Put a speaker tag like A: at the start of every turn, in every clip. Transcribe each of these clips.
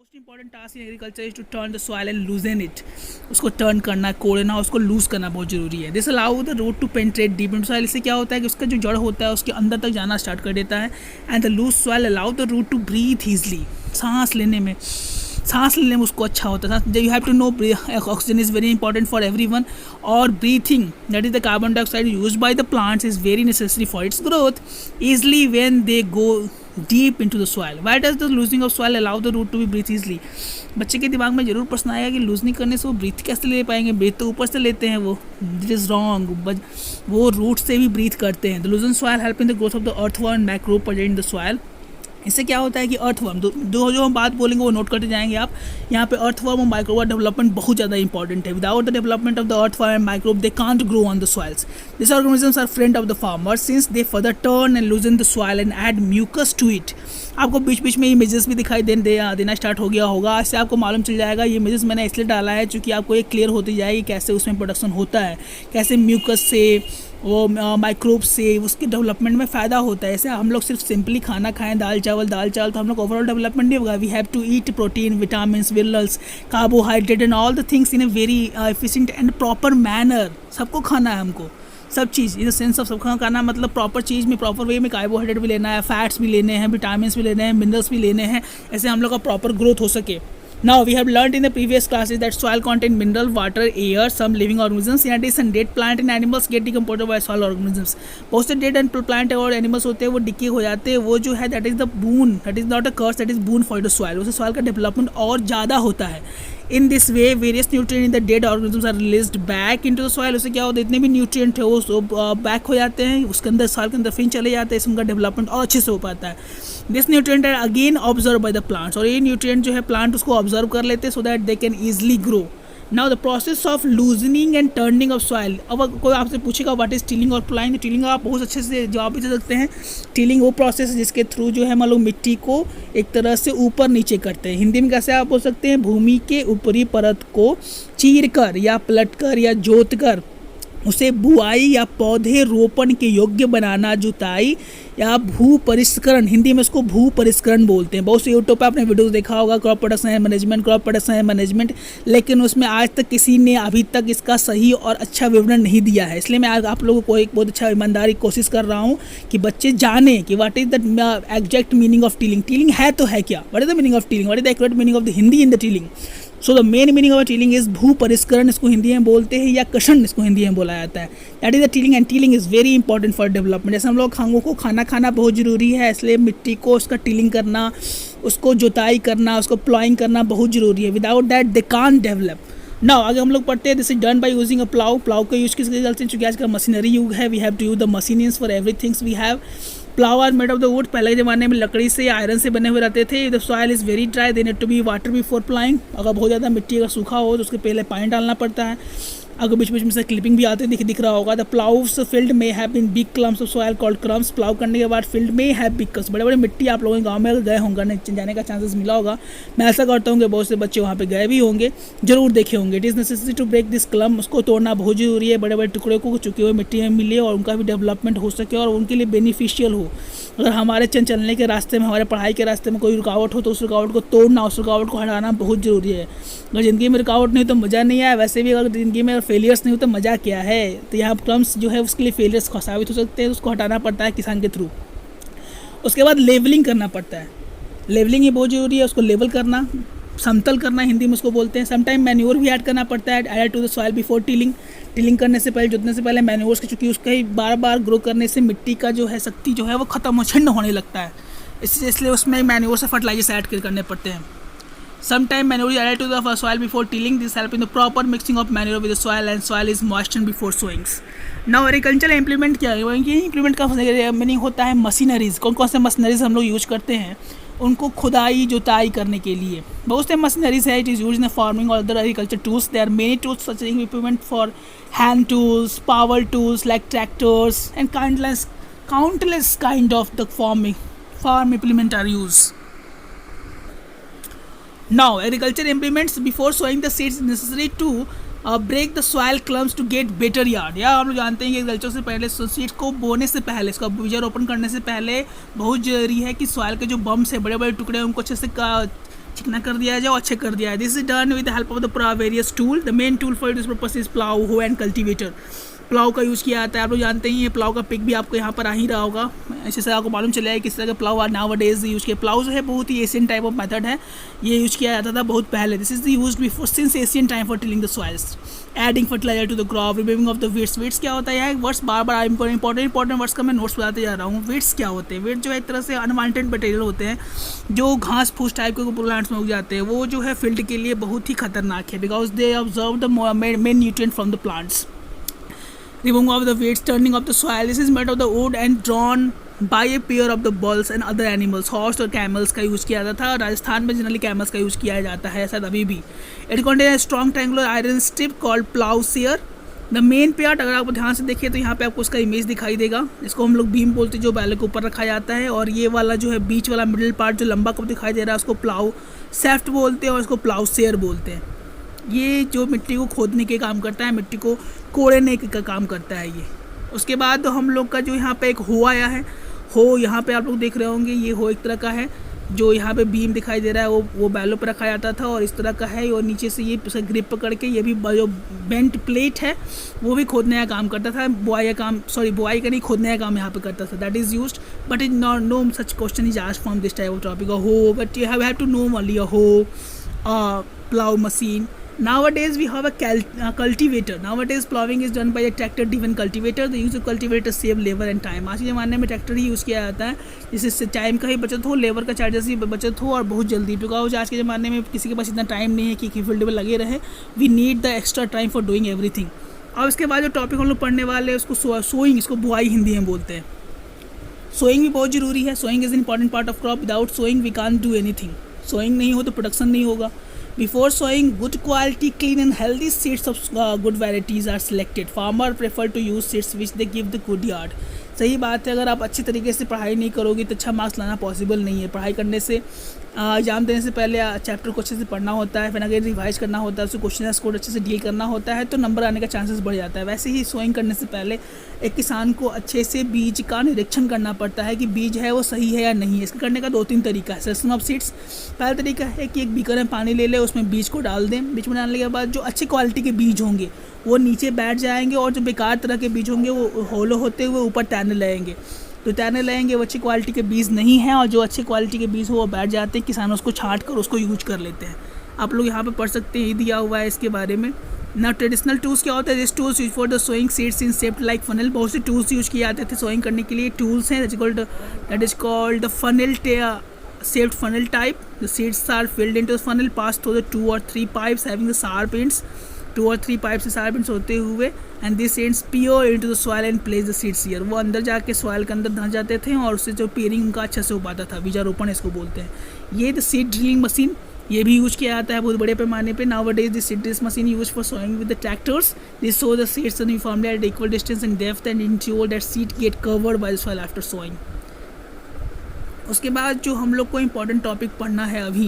A: Most important task in agriculture is to turn the soil and loosen it. उसको turn करना, कोड़ना, उसको loose करना बहुत जरूरी है। This allow the root to penetrate deep in soil. इससे क्या होता है कि उसका जो जड़ होता है उसके अंदर तक जाना स्टार्ट कर देता है। And the loose soil allow the root to breathe easily. सांस लेने में उसको अच्छा होता है। You have to know oxygen is very important for every one, और breathing that is the carbon dioxide use by the plants is very necessary for its growth easily when they go deep into the soil. Why does the loosening of soil allow the root to be breathe easily? बच्चे के दिमाग में जरूर प्रश्न आएगा कि loosening करने से वो ब्रीथ कैसे ले पाएंगे, ब्रीथ तो ऊपर से लेते हैं वो। दिट इज रॉन्ग, वो रूट से भी ब्रीथ करते हैं। The लूजन soil help in the growth of the earthworm and microbe present in the soil. इससे क्या होता है कि अर्थवर्म जो हम बात बोलेंगे वो नोट करते जाएंगे आप। यहाँ पे अर्थवर्म और माइक्रोब का डेवलपमेंट बहुत ज़्यादा इंपॉर्टेंट है। Without the development of the earthworm and microbe they can't grow on the soils. This organisms are friend of the farmer since they further turn and loosen the soil and add mucus to it. आपको बीच बीच में images भी दिखाई देना start हो गया होगा। इससे आपको मालूम चल जाएगा। ये इमेजेस मैंने इसलिए डाला है क्योंकि आपको ये क्लियर होती जाएगी कैसे उसमें प्रोडक्शन होता है, कैसे म्यूकस से, वो माइक्रोब से उसके डेवलपमेंट में फ़ायदा होता है। ऐसे हम लोग सिर्फ सिंपली खाना खाएं दाल चावल तो हम लोग ओवरऑल डेवलपमेंट नहीं होगा। We have to eat protein, vitamin, minerals, carbohydrate and all the things in a very efficient and proper manner. सबको खाना है हमको, सब चीज़ इन द सेंस ऑफ सबको खाना मतलब प्रॉपर चीज़ में, प्रॉपर वे में। कार्बोहाइड्रेट भी लेना है, फैट्स भी लेने हैं, विटामिन भी लेने हैं, मिनरल्स भी लेने हैं, ऐसे हम लोग का प्रॉपर ग्रोथ हो सके। Now we have learned in the previous classes that soil contain mineral, water, air, some living organisms. In addition, dead plant and animals get decomposed by soil organisms. बहुत से dead and plant और animals होते हैं वो decay हो जाते हैं। वो जो है that is the boon, that is not a curse, that is boon for the soil. उससे soil का development और ज़्यादा होता है। In this way, various nutrients in the dead organisms are released back into the soil. उससे क्या होता है, इतने भी न्यूट्रिएंट है वो बैक हो जाते हैं उसके अंदर, सॉइल के अंदर फिर चले जाते हैं। इसमें उनका डेवलपमेंट और अच्छे से हो पाता है। This nutrient are again observe by the plants, और ये न्यूट्रिएंट जो है प्लांट उसको ऑब्जर्व कर लेते हैं so that they can easily grow. Now the process of loosening and turning of soil. अब कोई आपसे पूछेगा व्हाट इज टिलिंग और प्लाइंग, तो टिलिंग आप बहुत अच्छे से जवाब भी दे सकते हैं। टिलिंग वो प्रोसेस है जिसके थ्रू जो है मान लो मिट्टी को एक तरह से ऊपर नीचे करते हैं। हिंदी में कैसे आप बोल सकते हैं, भूमि के ऊपरी परत को चीर कर या पलट कर या जोत कर उसे बुआई या पौधे रोपण के योग्य बनाना, जुताई या भू परिष्करण, हिंदी में उसको भू परिष्करण बोलते हैं। बहुत से यूट्यूब पे आपने वीडियोस देखा होगा, क्रॉप प्रोडक्शन एंड मैनेजमेंट, लेकिन उसमें आज तक किसी ने अभी तक इसका सही और अच्छा विवरण नहीं दिया है। इसलिए मैं आज आप लोगों को एक बहुत अच्छा ईमानदारी कोशिश कर रहा हूँ कि बच्चे जाने कि what is the exact meaning of tilling. Tilling है तो है क्या, what is the meaning of tilling, what is the accurate meaning of the Hindi in the tilling. So the main meaning of tilling is भू परिष्करण, इसको हिंदी में बोलते हैं, या कषण इसको हिंदी में बोला जाता है। That is the tilling, and tilling is very important for development. जैसे हम लोग को खाना खाना बहुत ज़रूरी है, इसलिए मिट्टी को उसका टिलिंग करना, उसको जुताई करना, उसको प्लॉइंग करना बहुत ज़रूरी है। Without that they can't develop. Now आगे हम लोग पढ़ते हैं, this is done by using a plough. Plough का यूज किसके चलते हैं, चूँकि आजकल मशीनरी युग है। We have to use the machines for everythings we have. Plough are made of the wood, पहले के ज़माने में लकड़ी से या आयरन से बने हुए रहते थे। The soil is very dry, they need to be water before plying. अगर बहुत ज़्यादा मिट्टी अगर सूखा हो तो उसके पहले पानी डालना पड़ता है। अगर बीच बीच में से क्लिपिंग भी आते दिख रहा होगा। द प्लाउस फील्ड में have been big clumps of soil called crumbs. Plough करने के बाद फील्ड में हैव बिग क्लम्स, बड़े बड़े मिट्टी। आप लोगों के गाँव में गए होंगे, जाने का चांसेस मिला होगा। मैं ऐसा करता हूँ कि बहुत से बच्चे वहाँ पे गए भी होंगे, जरूर देखे होंगे। It is necessary to break this clump, उसको तोड़ना बहुत जरूरी है। बड़े बड़े टुकड़े को चुके हुए मिट्टी में मिले और उनका भी डेवलपमेंट हो सके और उनके लिए बेनिफिशियल हो। अगर हमारे चलने के रास्ते में, हमारे पढ़ाई के रास्ते में कोई रुकावट हो तो उस रुकावट को तोड़ना, उस रुकावट को हटाना बहुत ज़रूरी है। अगर ज़िंदगी में रुकावट नहीं तो मज़ा नहीं आया। वैसे भी अगर ज़िंदगी में फेलियर्स नहीं हो तो मज़ा क्या है। तो यहाँ क्रम्स जो है उसके लिए फेलियर्स साबित हो सकते हैं, उसको हटाना पड़ता है किसान के थ्रू। उसके बाद लेवलिंग करना पड़ता है। लेवलिंग ही बहुत ज़रूरी है, उसको लेवल करना, समतल करना हिंदी में उसको बोलते हैं। समटाइम मैन्योर भी ऐड करना पड़ता है, add to the soil before tilling. Tilling करने से पहले, जोतने से पहले मैन्योर्स की, चूँकि उसका ही बार बार ग्रो करने से मिट्टी का जो है शक्ति जो है वो खत्म छिन्न होने लगता है। इसलिए उसमें मैन्योर से फर्टिलाइजर्स ऐड करने पड़ते हैं। Sometime manure is added to the soil before tilling. This help in the proper mixing of manure with the soil, and soil is moistened before sowings. Now agricultural implement क्या है, ये implement का meaning होता है machineries. कौन कौन से machineries हम लोग यूज करते हैं उनको खुदाई जुताई करने के लिए। बहुत से मशीनरीज है, it is use in farming और other agriculture tools. There are many tools such equipment for hand tools, power tools like tractors and countless kind of the farm implement are used. Now, agriculture implements before sowing the seeds necessary to break the soil clumps to get better yard. या हम लोग जानते हैं कि agriculture से पहले, seeds को बोने से पहले, इसका बीज रोपण करने से पहले बहुत जरूरी है कि सॉइल के जो बम्स है, बड़े बड़े टुकड़े, उनको अच्छे से चिकना कर दिया जाए और अच्छे कर दिया है। This is done with the help of the various tool. The main tool for this purpose is plough, हो एंड कल्टीवेटर। प्लाउ का यूज़ किया जाता है, आप लोग जानते ही, ये प्लाउ का पिक भी आपको यहाँ पर आ ही रहा होगा। ऐसे से आपको मालूम चला है किस तरह का प्लाउ नाउ डेज यूज़ किया। प्लाउ जो है बहुत ही एशियन टाइप ऑफ मेथड है, ये यूज़ किया जाता था बहुत पहले। This is used before since Asian time for tilling the soils, adding fertiliser to the crop, removing of the weeds. Weeds क्या होता है, यह वर्ड्स बार बार इंपॉर्टेंट वर्ड्स का मैं नोट्स बताते जा रहा हूँ। वीड्स क्या होते हैं? वीड्स जो है एक तरह से अनवांटेड मटेरियल होते हैं जो घास फूस टाइप के प्लांट्स में उग जाते हैं। वो जो है फील्ड के लिए बहुत ही खतरनाक है, because they observe the main nutrient from the plants. Removing of the weeds, turning of the soil. This is made of the wood and drawn by a pair of the bulls and other animals. Horse और camels का use किया जाता था। राजस्थान में generally camels का use किया जाता है शायद अभी भी। It contains a strong triangular iron strip called plowshare. The main part, अगर आप ध्यान से देखिए तो यहाँ पे आपको उसका इमेज दिखाई देगा। इसको हम लोग बीम बोलते हैं, जो बैल के ऊपर रखा जाता है। और ये वाला जो है बीच वाला मिडिल पार्ट जो लंबा कप दिखाई दे रहा है उसको प्लाउ सेफ्ट बोलते हैं और इसको प्लाउशेयर बोलते हैं। ये जो मिट्टी को खोदने के काम करता है, मिट्टी को कोड़ने का काम करता है ये। उसके बाद हम लोग का जो यहाँ पे एक हो आया है, हो यहाँ पे आप लोग देख रहे होंगे, ये हो एक तरह का है जो यहाँ पे बीम दिखाई दे रहा है, वो बैलों पर रखा जाता था और इस तरह का है। और नीचे से ये ग्रिप पकड़ के, ये भी जो बेंट प्लेट है वो भी खोदने का काम करता था। बुआई का नहीं, खोदने का काम यहाँ पे करता था। That is used but is not no such question is asked from this type of topic हो, but you have to know only a हो, plow machine. Nowadays we have a cultivator. Nowadays plowing is done by a tractor driven cultivator. The use of cultivator save labor and time. आज के ज़माने में tractor ही use किया जाता है, जिससे time का ही बचत हो, लेबर का चार्जेस ही बचत हो और बहुत जल्दी। बिकॉज आज के ज़माने में किसी के पास इतना टाइम नहीं है कि फील्ड में लगे रहे। We need the extra time for doing everything. और उसके बाद जो टॉपिक हम लोग पढ़ने वाले हैं उसको सोइंग, इसको बुआई हिंदी में बोलते हैं। सोइंग भी बहुत ज़रूरी है। Sowing is important part of crop. Without sowing we can't do anything. Sowing नहीं हो तो प्रोडक्शन नहीं होगा। Before sowing, good quality, clean and healthy seeds of good varieties are selected. Farmer prefer to use seeds which they give the good yield. सही बात है, अगर आप अच्छी तरीके से पढ़ाई नहीं करोगे तो अच्छा मार्क्स लाना पॉसिबल नहीं है। पढ़ाई करने से, एग्जाम देने से पहले चैप्टर को अच्छे से पढ़ना होता है, फिर अगर रिवाइज करना होता है, उसको क्वेश्चन को अच्छे से डील करना होता है, तो नंबर आने का चांसेस बढ़ जाता है। वैसे ही सोइंग करने से पहले एक किसान को अच्छे से बीज का निरीक्षण करना पड़ता है कि बीज है वो सही है या नहीं है। इसका करने का 2-3 तरीका है। सिलेक्शन ऑफ सीड्स, पहला तरीका है कि एक बीकर में पानी ले ले, उसमें बीज को डाल दें। बीज में डालने के बाद जो अच्छी क्वालिटी के बीज होंगे वो नीचे बैठ जाएंगे और जो बेकार तरह के बीज होंगे वो होलो होते हुए ऊपर तैरने लगेंगे। तो तैरने लगेंगे वो अच्छी क्वालिटी के बीज नहीं हैं, और जो अच्छी क्वालिटी के बीज हो वो बैठ जाते हैं। किसान उसको छांट कर उसको यूज कर लेते हैं। आप लोग यहाँ पे पढ़ सकते हैं, ये दिया हुआ है इसके बारे में ना। ट्रेडिशनल टूल्स क्या होता है? This tools use for the sowing seeds in shaped like funnel. बहुत से टूल्स यूज किए जाते थे सोइंग करने के लिए। टूल्स हैं that is called the funnel shaped funnel type. The seeds are filled into the funnel, passed through the 2 or 3 pipes having the sharp ends. 2 or 3 pipe से sharp ends होते हुए, and these ends peer into the soil and place the seeds here. वो अंदर जाके soil के अंदर धंस जाते थे और उससे जो पेयरिंग उनका अच्छा से हो पाता था। बीजारोपण इसको बोलते हैं। ये द सीड ड्रिलिंग मशीन, ये भी यूज किया जाता है बहुत बड़े पैमाने पे। Nowadays the seed drill machine used for sowing with the tractors. They sow the seeds uniformly at equal distance and depth and ensure that seed get covered by the soil after sowing. उसके बाद जो हम लोग को important topic पढ़ना है अभी,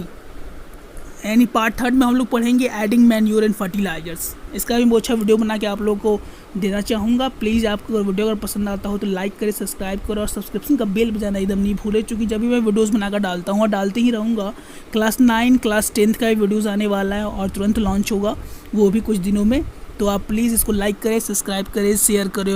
A: यानी पार्ट 3 में हम लोग पढ़ेंगे एडिंग मैन्योर एंड फर्टिलाइजर्स। इसका भी बहुत अच्छा वीडियो बना के आप लोगों को देना चाहूँगा। प्लीज़ आपको अगर वीडियो अगर पसंद आता हो तो लाइक करें, सब्सक्राइब करो और सब्सक्रिप्शन का बेल बजाना एकदम नहीं भूलें, क्योंकि जब भी मैं वीडियोस बनाकर डालता हूँ और डालते ही रहूँगा। क्लास 9 क्लास 10 का भी वीडियोज़ आने वाला है और तुरंत लॉन्च होगा वो भी कुछ दिनों में। तो आप प्लीज़ इसको लाइक करें, सब्सक्राइब करें, शेयर करें